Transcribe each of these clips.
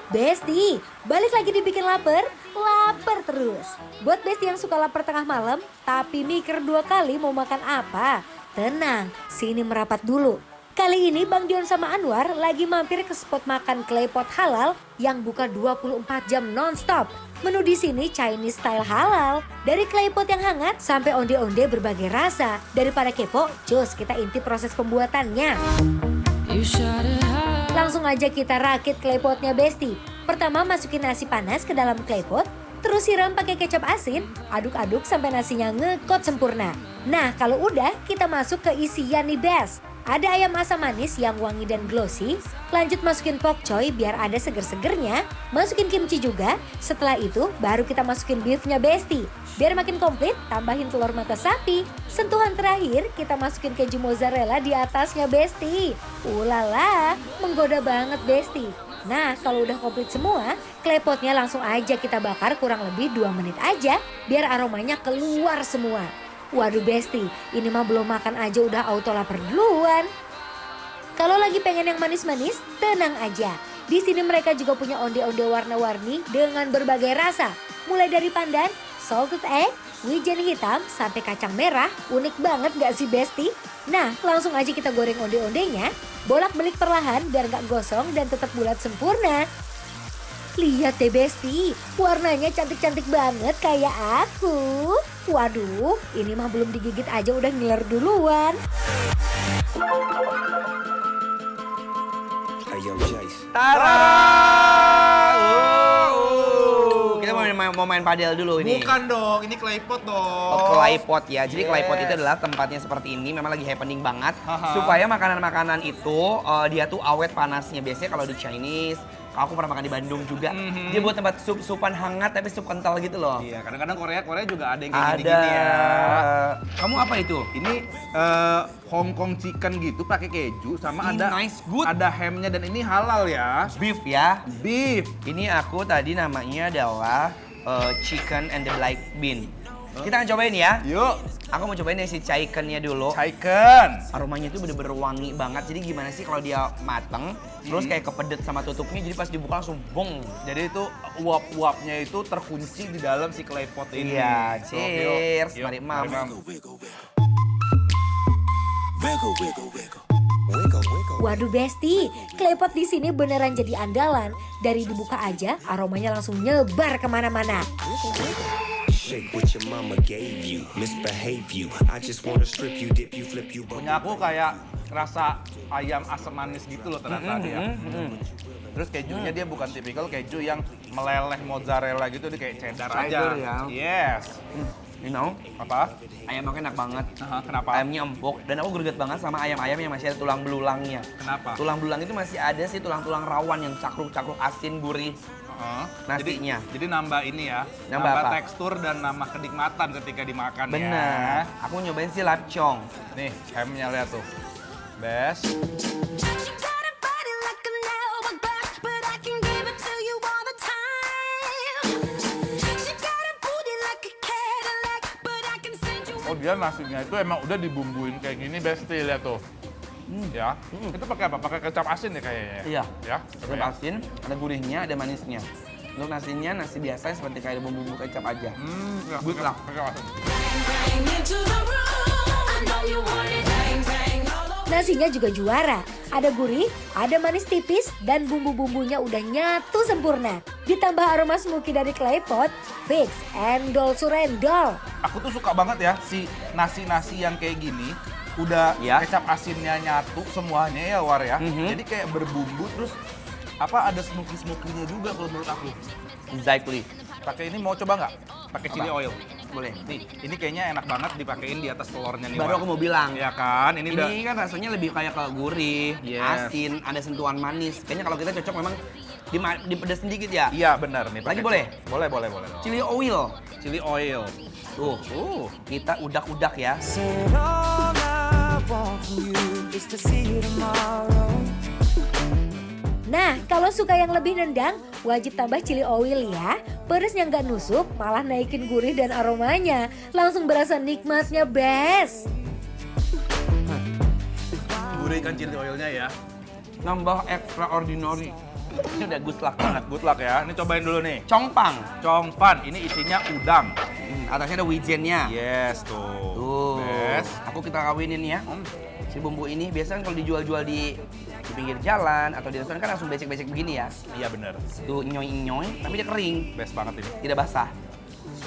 Besti, balik lagi dibikin lapar? Lapar terus. Buat Besti yang suka lapar tengah malam, tapi mikir 2 kali mau makan apa? Tenang, sini merapat dulu. Kali ini Bang Dion sama Anwar lagi mampir ke spot makan klepot halal yang buka 24 jam non-stop. Menu di sini Chinese style halal. Dari klepot yang hangat sampai onde-onde berbagai rasa. Daripada kepo, cus kita intip proses pembuatannya. Langsung aja kita rakit klepotnya Besti. Pertama masukin nasi panas ke dalam klepot, terus siram pakai kecap asin, aduk-aduk sampai nasinya ngekot sempurna. Nah kalau udah kita masuk ke isian nih Bes. Ada ayam asam manis yang wangi dan glossy, lanjut masukin pak choy biar ada seger-segernya, masukin kimchi juga, setelah itu baru kita masukin beefnya Besti. Biar makin komplit, tambahin telur mata sapi. Sentuhan terakhir, kita masukin keju mozzarella di atasnya Besti. Ulala, menggoda banget Besti. Nah, kalau udah komplit semua, klepotnya langsung aja kita bakar kurang lebih 2 menit aja, biar aromanya keluar semua. Waduh Besti, ini mah belum makan aja udah auto lapar duluan. Kalau lagi pengen yang manis-manis, tenang aja. Di sini mereka juga punya onde-onde warna-warni dengan berbagai rasa. Mulai dari pandan, salted egg, wijen hitam, sampai kacang merah. Unik banget gak sih Besti? Nah, langsung aja kita goreng onde-ondenya. Bolak-balik perlahan biar gak gosong dan tetap bulat sempurna. Lihat deh Besti, warnanya cantik-cantik banget kayak aku. Waduh, ini mah belum digigit aja udah ngiler duluan. Tara! Kita mau main padel dulu ini. Bukan dong, ini klepot dong. Oh, klepot ya. Jadi klepot itu adalah tempatnya seperti ini. Memang lagi happening banget. Supaya makanan-makanan itu dia tuh awet panasnya. Biasanya kalau di Chinese, aku pernah makan di Bandung juga. Dia buat tempat sup-supan hangat tapi sup kental gitu loh. Iya, kadang-kadang Korea juga ada yang kayak gini-gini ya. Kamu apa itu? Ini Hong Kong chicken gitu pakai keju sama ada Nice, good. ada hamnya dan ini halal ya. Beef ya. Beef. Ini aku tadi namanya adalah chicken and the black bean. Kita akan cobain ya. Yuk, Aku mau cobain yang si chicken-nya dulu. chicken. Aromanya itu bener-bener wangi banget. Jadi gimana sih kalau dia mateng, terus kayak kepedet sama tutupnya, jadi pas dibuka langsung bong. Jadi itu uap-uapnya itu terkunci di dalam si klepot ini. Iya, So, cheers. yuk, Mari, Mam. Waduh Besti, klepot di sini beneran jadi andalan. Dari dibuka aja, aromanya langsung nyebar kemana-mana. Shake what your mama gave you, misbehave you. I just wanna strip you, dip you, flip you. Punya aku kayak rasa ayam asam manis gitu loh ternyata dia. Terus kejunya dia bukan tipikal keju yang meleleh mozzarella gitu, dia kayak cheddar aja. Cheddar ya. Yes. You know, Apa? ayam aku enak banget. Kenapa? Ayamnya empuk dan aku greget banget sama ayam-ayam yang masih ada tulang belulangnya. Kenapa? Tulang belulang itu masih ada sih tulang-tulang rawan yang cakruk-cakruk asin gurih. Nasinya. Jadi nambah ini ya. Nambah apa? tekstur dan nambah kenikmatan ketika dimakan ya. Bener. Aku nyobain si lapchong. Nih, hamnya lihat tuh. Best. Oh dia nasinya itu emang udah dibumbuin kayak gini Besti, lihat tuh. Ya, itu pakai apa? Pakai kecap asin ya kayaknya. Iya. Ya, Ada asin, ada gurihnya, ada manisnya. Untuk nasinya, nasi biasa seperti kayak ada bumbu kecap aja. Ya, Good lah. pakai asin. Nasinya juga juara. Ada gurih, ada manis tipis, dan bumbu-bumbunya udah nyatu sempurna. Ditambah aroma smoky dari klepot, fix endol surendol. Aku tuh suka banget ya si nasi-nasi yang kayak gini. Udah Ya. kecap asinnya nyatu semuanya ya War ya. Mhm. Jadi kayak berbumbu terus apa ada smoky-smokinya juga kalau menurut aku. Exactly. Pakai ini mau coba nggak? Pakai chili Apa? oil. Boleh. Nih, ini kayaknya enak banget dipakein di atas telurnya nih. Baru War. aku mau bilang. Ya kan, ini udah Ini kan rasanya lebih kayak ke gurih, Yes. asin, ada sentuhan manis. Kayaknya kalau kita cocok memang dipedas sedikit ya. Iya benar nih. Lagi pakai boleh? Boleh, boleh, boleh. Chili oil. Chili oil. Tuh, kita udak-udak ya. Said all I want from you is to see you tomorrow. Nah, kalau suka yang lebih nendang, wajib tambah chili oil ya. Pedasnya nggak nusuk, malah naikin gurih dan aromanya. Langsung berasa nikmatnya best. Gurih kan chili oilnya ya. nambah extraordinary. Ini udah good luck banget. Good luck ya. Ini cobain dulu nih. Congpang. Congpan, ini isinya udang. Atasnya ada wijennya. Yes, tuh. Tuh. Best. Aku kita kawinin ya. Si bumbu ini biasanya kalau dijual-jual di pinggir jalan atau di restoran kan langsung becek-becek begini ya. Iya bener. Tuh inyoy-inyoy, tapi dia kering. Best banget ini. Tidak basah.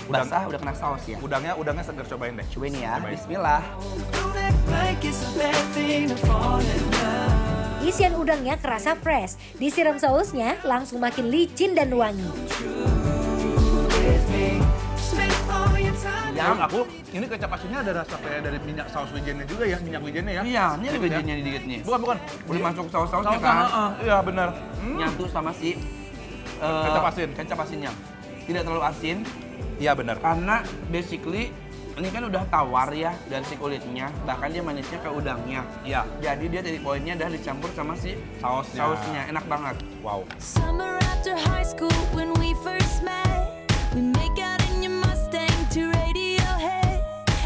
Udang- Basah udah kena saus ya. Udangnya seger, cobain deh. Cobain ya. Cobain. Bismillah. Isian udangnya kerasa fresh, disiram sausnya langsung makin licin dan wangi. Yang aku, ini kecap asinnya ada rasa kayak dari minyak saus wijennya juga ya, minyak wijennya ya. Iya, ini ada Dikit ya. wijennya dikit nih. Bukan. Udah masuk saus-sausnya Saus, kan. iya bener. Nyatu sama si Kecap asin. Kecap asinnya. Tidak terlalu asin Iya bener. karena basically ini kan udah tawar ya dari si kulitnya, bahkan dia manisnya ke udangnya. Iya. Jadi dia dari poinnya dah dicampur sama si Sausnya. enak banget. Wow. Summer after high school when we first met, we make out in your Mustang to Radiohead.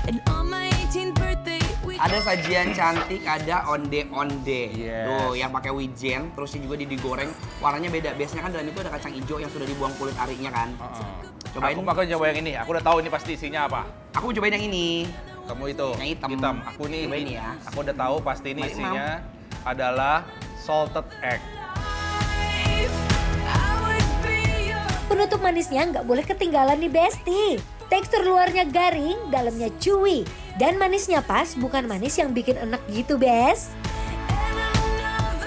And on my 18th birthday, we Ada sajian cantik, ada onde-onde. Yes. Tuh, yang pakai wijen, terus juga digoreng. Warnanya beda. Biasanya kan dalam itu ada kacang hijau yang sudah dibuang kulit arinya kan. Cobain. Aku bakal coba yang ini. Aku udah tahu ini pasti isinya apa. Aku cobain yang ini. Kamu itu. Yang hitam. Aku nih. Cobain ya. Aku udah tahu pasti ini Mari, isinya adalah salted egg. I would be your Penutup manisnya nggak boleh ketinggalan nih Besti. Tekstur luarnya garing, dalamnya chewy. Dan manisnya pas, bukan manis yang bikin enek gitu, Bes.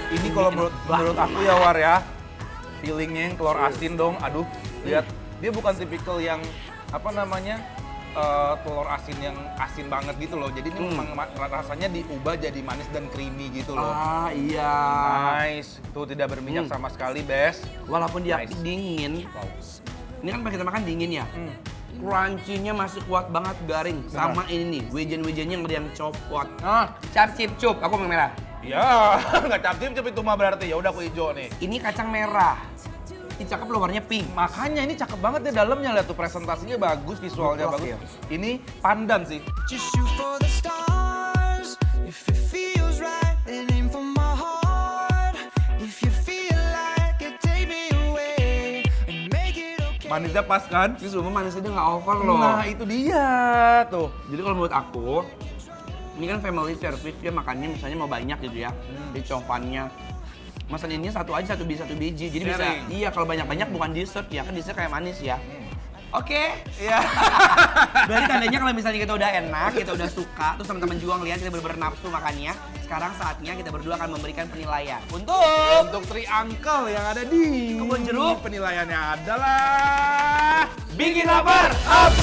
Ini kalau menurut aku ya War ya, feelingnya yang telur asin dong. Aduh, lihat dia bukan tipikal yang apa namanya telur asin yang asin banget gitu loh. Jadi ini memang rasanya diubah jadi manis dan creamy gitu loh. Ah, iya. Nice, tuh tidak berminyak sama sekali, Bes. Walaupun dia Nice. dingin, Wow. ini kan kita makan dingin ya. Crunchy-nya masih kuat banget, garing. Sama ini nih, wijen-wijennya yang copot. Ah, Cap cip cup, aku yang merah. ya nggak capcip itu mah berarti ya udah aku hijau nih. Ini kacang merah. Ini cakep luarnya pink. Makanya ini cakep banget ya dalamnya, lihat tuh presentasinya bagus, visualnya Gokil. bagus. Ini pandan sih. Just shoot for the stars. If it feels right, then aim for my heart. If you feel like it, take me away and make it okay. Manisnya pas kan? Ini sebelumnya manisnya dia nggak over loh. Nah itu dia tuh. Jadi kalau menurut aku, ini kan family service, dia makannya misalnya mau banyak gitu ya. Di congpannya. Masan ini satu aja, satu biji. Jadi bisa, Sharing. iya kalau banyak-banyak bukan dessert ya, kan dessert kayak manis ya. Oke. Iya. Berarti tandanya kalau misalnya kita udah enak, kita udah suka, terus teman-teman juga ngeliat kita bener-bener nafsu makannya. Sekarang saatnya kita berdua akan memberikan penilaian. Untuk triangkel yang ada di Kebun Jeruk. penilaiannya adalah Bikin lapar, up!